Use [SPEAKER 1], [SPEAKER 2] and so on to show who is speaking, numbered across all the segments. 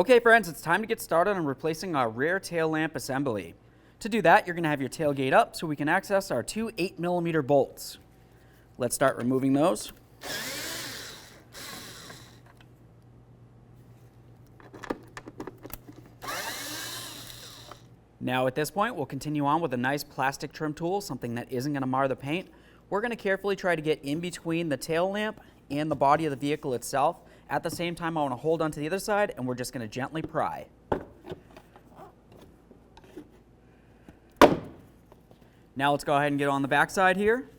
[SPEAKER 1] Okay friends, it's time to get started on replacing our rear tail lamp assembly. To do that, you're going to have your tailgate up so we can access our two 8mm bolts. Let's start removing those. Now at this point, we'll continue on with a nice plastic trim tool, something that isn't going to mar the paint. We're going to carefully try to get in between the tail lamp and the body of the vehicle itself. At the same time, I want to hold onto the other side, and we're just going to gently pry. Now let's go ahead and get on the back side here.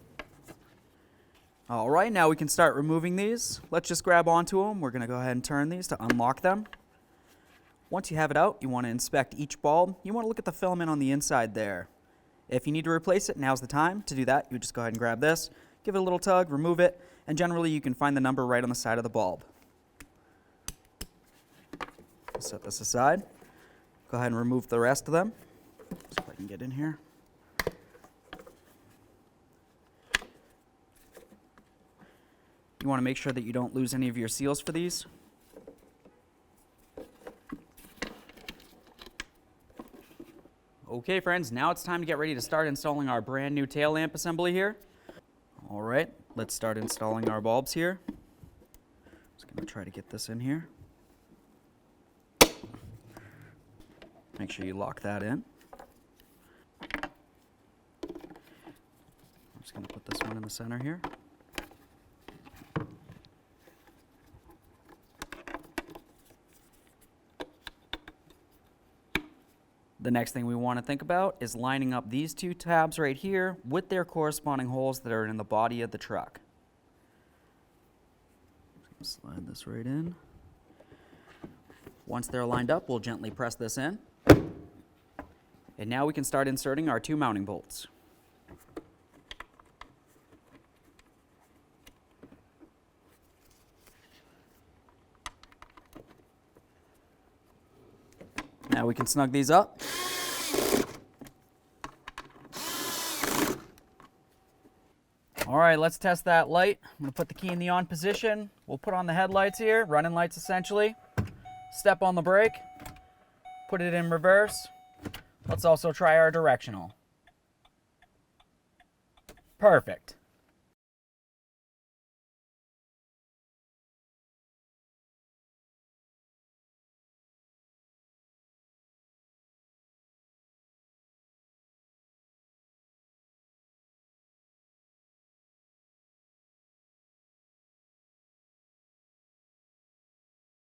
[SPEAKER 1] All right, now we can start removing these. Let's just grab onto them. We're going to go ahead and turn these to unlock them. Once you have it out, you want to inspect each bulb. You want to look at the filament on the inside there. If you need to replace it, now's the time to do that. You just go ahead and grab this, give it a little tug, remove it, and generally you can find the number right on the side of the bulb. Set this aside. Go ahead and remove the rest of them. See if I can get in here. You want to make sure that you don't lose any of your seals for these. Okay friends, now it's time to get ready to start installing our brand new tail lamp assembly here. All right, let's start installing our bulbs here. Just going to try to get this in here. Make sure you lock that in. I'm just going to put this one in the center here. The next thing we want to think about is lining up these two tabs right here with their corresponding holes that are in the body of the truck. Slide this right in. Once they're lined up, we'll gently press this in. And now we can start inserting our two mounting bolts. Now we can snug these up. All right, let's test that light. I'm going to put the key in the on position. We'll put on the headlights here, running lights essentially. Step on the brake, put it in reverse. Let's also try our directional. Perfect.